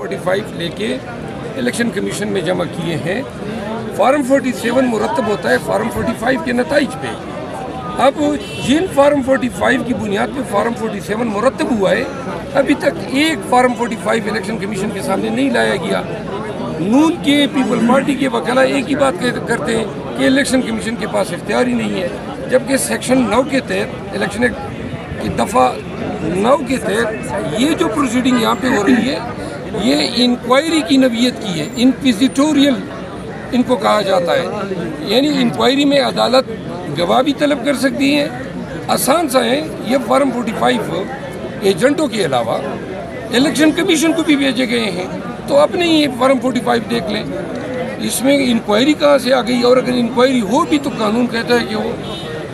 45 लेके election commission में जमा किए हैं। फार्म 47 मुरतब होता है फार्म 45 के नताइज पे। अब जिन फार्म 45 की बुनियाद पे फार्म 47 मुरतब हुआ है, अभी तक एक फार्म 45 इलेक्शन कमीशन के सामने नहीं लाया गया। नून के पीपल पार्टी के वकला एक ही बात करते हैं कि इलेक्शन कमीशन के पास इख्तियार ही नहीं है, जबकि सेक्शन 9 के तहत इलेक्शन की दफ़ा 9 के तहत ये जो प्रोसीडिंग यहाँ पे हो रही है ये इंक्वायरी की नवीयत की है, इंक्विजिटोरियल इनको कहा जाता है। यानी इंक्वायरी में अदालत गवाह भी तलब कर सकती है। आसान सा है, ये फार्म 45 एजेंटों के अलावा इलेक्शन कमीशन को भी भेजे गए हैं, तो अपने ही फार्म 45 देख लें, इसमें इंक्वायरी कहाँ से आ गई। और अगर इंक्वायरी हो भी तो कानून कहता है कि हो,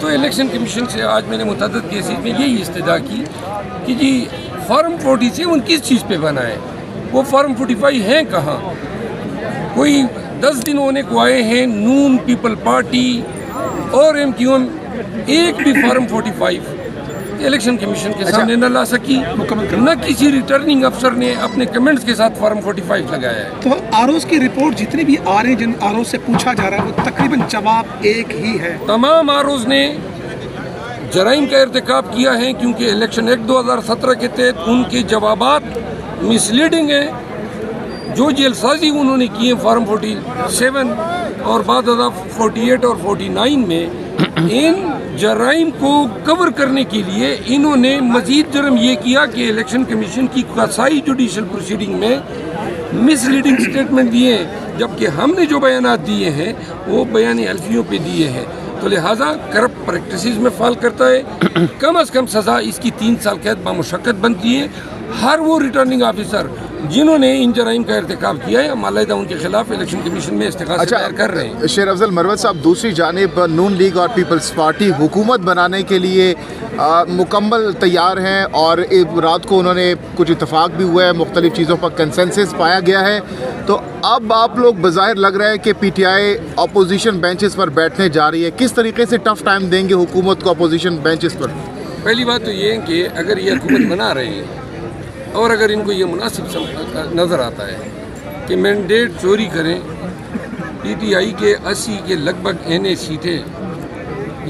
तो इलेक्शन कमीशन से आज मैंने मुतअद्दिद केसेस में यही इस्तदा की कि जी फार्म 47 किस चीज़ पे बना है, वो फार्म 45 हैं कहाँ। कोई 10 दिन होने को आए हैं, नून पीपल पार्टी और MQM एक भी फार्म 45 इलेक्शन कमीशन के सामने न ला सकी, न किसी रिटर्निंग अफसर ने अपने कमेंट्स के साथ फार्म 45 लगाया है। तो आरोज की रिपोर्ट जितने भी आ रहे हैं, जिन आरोज से पूछा जा रहा है, वो तकरीबन जवाब एक ही है। तमाम आरोज ने जराइम का इर्तिकाब किया है, क्योंकि इलेक्शन एक्ट 2017 के तहत उनके जवाबात मिसलीडिंग है। जो जेलसाजी उन्होंने किए फार्म 47 और बाद 48 और 49 में, इन जराइम को कवर करने के लिए इन्होंने मजीद जुर्म ये किया कि इलेक्शन कमीशन की कसाई जुडिशल प्रोसीडिंग में मिसलीडिंग स्टेटमेंट दिए, जबकि हमने जो बयानात दिए हैं वो बयान हल्फियों पे दिए हैं। तो लिहाजा करप्ट प्रैक्टिसेस में फाल करता है। कम अज़ कम सज़ा इसकी 3 साल कैद बामुशक्कत बनती है। हर वो रिटर्निंग ऑफिसर जिन्होंने इन जराइम का इर्तिकाब किया है, मालाइदा उनके खिलाफ इलेक्शन कमीशन में इस्तिगासा दायर कर रहे हैं। शेर अफजल मरवत साहब, दूसरी जानिब नून लीग और पीपल्स पार्टी हुकूमत बनाने के लिए मुकम्मल तैयार हैं, और रात को उन्होंने कुछ इतफाक़ भी हुआ है, मुख्तलिफ़ चीज़ों पर कंसेंसस पाया गया है। तो अब आप लोग बज़ाहिर लग रहा है कि PTI अपोजिशन बेंचेस पर बैठने जा रही है। किस तरीके से टफ टाइम देंगे हुकूमत को अपोजिशन बेंचेस पर? पहली बात तो ये है कि अगर ये हुकूमत बना रहे हैं और अगर इनको ये मुनासिब नज़र आता है कि मैंडेट चोरी करें, PTI के 80 के लगभग NA सीटें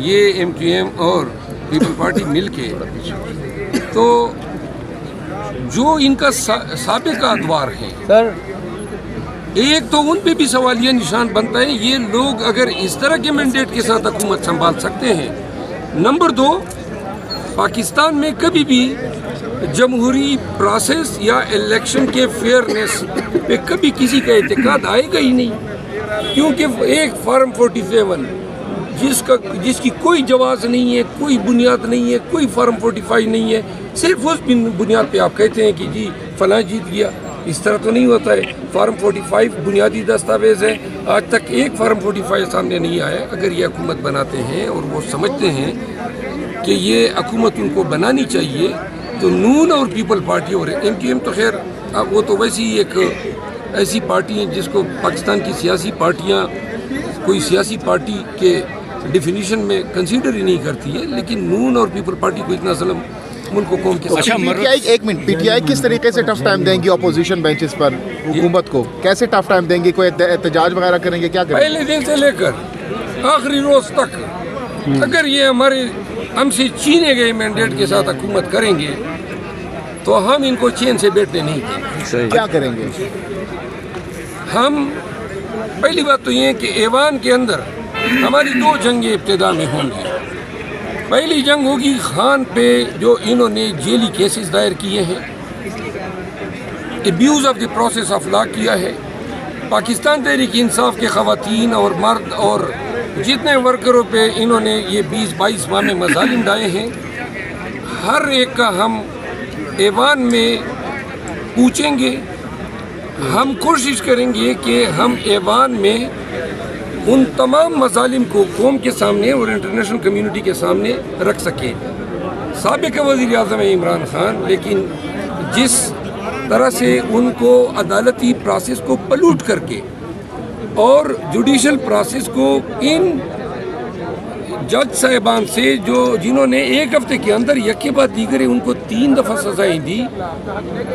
ये MQM और पीपल पार्टी मिल के, तो जो इनका साबिका अदवार है सर, एक तो उन पे भी सवालिया निशान बनता है। ये लोग अगर इस तरह के मैंडेट के साथ हुकूमत संभाल सकते हैं। नंबर 2, पाकिस्तान में कभी भी जमहूरी प्रोसेस या इलेक्शन के फेयरनेस पे कभी किसी का एतकाद आएगा ही नहीं, क्योंकि एक फार्म 47 जिसकी कोई जवाज़ नहीं है, कोई बुनियाद नहीं है, कोई फार्म 45 नहीं है, सिर्फ उस बुनियाद पे आप कहते हैं कि जी फलां जीत गया। इस तरह तो नहीं होता है। फार्म 45 बुनियादी दस्तावेज़ है, आज तक एक फार्म 45 सामने नहीं आया। अगर ये हुकूमत बनाते हैं और वो समझते हैं कि ये हुकूमत उनको बनानी चाहिए, तो नून और पीपल पार्टी और MQM तो खैर वो तो वैसी ही एक ऐसी पार्टी है जिसको पाकिस्तान की सियासी पार्टियां कोई सियासी पार्टी के डिफिनीशन में कंसीडर ही नहीं करती है, लेकिन नून और पीपल पार्टी को इतना ज़ुल्म मुल्क को कौम के साथ। PTI किस तरीके से टफ टाइम देंगी अपोजिशन बेंचेस पर हुकूमत को? कैसे टफ टाइम देंगी? कोई एहतजाज वगैरह करेंगे? क्या करेंगे? पहले दिन से लेकर आखिरी रोज तक अगर ये हमसे छीने गए मैंडेट के साथ हुकूमत करेंगे तो हम इनको चैन से बैठने नहीं देंगे। क्या करेंगे? हम पहली बात तो ये है कि ऐवान के अंदर हमारी 2 जंगें इब्तिदा में होंगी। पहली जंग होगी खान पे, जो इन्होंने जेली केसेस दायर किए हैं, abuse of the process of law किया है। पाकिस्तान तहरीक इंसाफ के ख़वातीन और मर्द और जितने वर्करों पे इन्होंने ये 20-22 माह में मज़ालिम डाले हैं, हर एक का हम ऐवान में पूछेंगे। हम कोशिश करेंगे कि हम ऐवान में उन तमाम मज़ालिम को कौम के सामने और इंटरनेशनल कम्युनिटी के सामने रख सकें। साबिक़ वज़ीर आज़म है इमरान खान, लेकिन जिस तरह से उनको अदालती प्रोसेस को पलूट करके और जुडिशल प्रोसेस को इन जज साहिबान से जिन्होंने एक हफ्ते के अंदर यके बाद दीगरे उनको 3 दफ़ा सजाएं दी,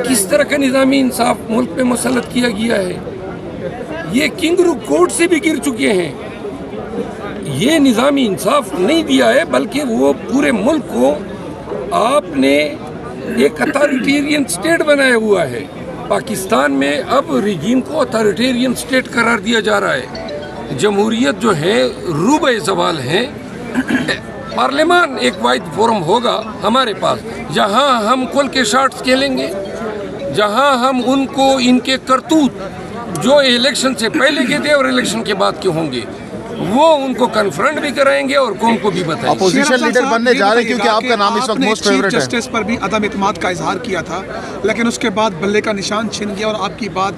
किस तरह का निज़ामी इंसाफ मुल्क पे मुसल्लत किया गया है। ये किंगरू कोर्ट से भी गिर चुके हैं। ये निज़ामी इंसाफ नहीं दिया है, बल्कि वो पूरे मुल्क को आपने एक अथॉरिटेरियन स्टेट बनाया हुआ है। पाकिस्तान में अब रिजीम को अथॉरिटेरियन स्टेट करार दिया जा रहा है। जमहूरियत जो है रूबे ज़वाल है। पार्लियामान एक वाहिद फोरम होगा हमारे पास, जहां हम खुल के शॉट्स खेलेंगे, जहां हम उनको इनके करतूत जो इलेक्शन से पहले के थे और इलेक्शन के बाद के होंगे वो उनको कन्फ्रंट भी कराएंगे और कौम को भी बताएंगे। अपोजिशन लीडर बनने जा रहे हैं क्योंकि आपका नाम इस वक्त मोस्ट फेवरेट है। जस्टिस पर भी अदम इत्मीनाद का इजहार किया था, लेकिन उसके बाद बल्ले का निशान छिन गया और आपकी बात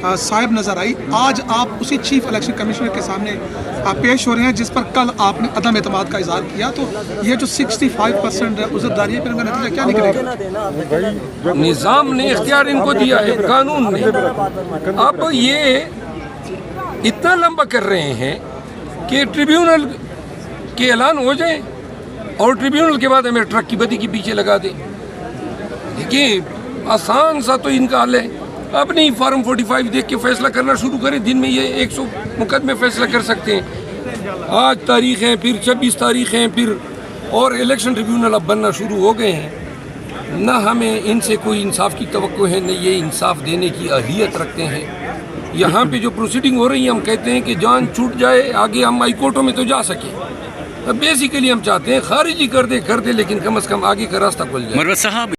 साहिब नजर आई। आज आप उसी चीफ इलेक्शन कमिश्नर के सामने पेश हो रहे हैं जिस पर कल आपने अदम इत्मीनाद का इजहार किया। तो ये जो 65% उज़रदारी है, फिर उनका नतीजा क्या निकलेगा? निज़ाम ने इख्तियार इनको दिया है, कानून ने। अब ये इतना लंबा कर रहे हैं कि ट्रिब्यूनल के ऐलान हो जाए और ट्रिब्यूनल के बाद हमें ट्रक की बदी के पीछे लगा दें। देखिए, आसान सा तो इनका हल है। अपनी फॉर्म 45 देख के फैसला करना शुरू करें। दिन में ये 100 मुकदमे फैसला कर सकते हैं। आज तारीख है, फिर 26 तारीख है, फिर और इलेक्शन ट्रिब्यूनल अब बनना शुरू हो गए हैं। न हमें इनसे कोई इंसाफ की तवक्को है, न ये इंसाफ देने की अहलियत रखते हैं। यहाँ पे जो प्रोसीडिंग हो रही है, हम कहते हैं कि जान छूट जाए, आगे हम हाई कोर्टों में तो जा सके। अब बेसिकली हम चाहते हैं खारिज ही कर दे, लेकिन कम से कम आगे का रास्ता खुल जाए।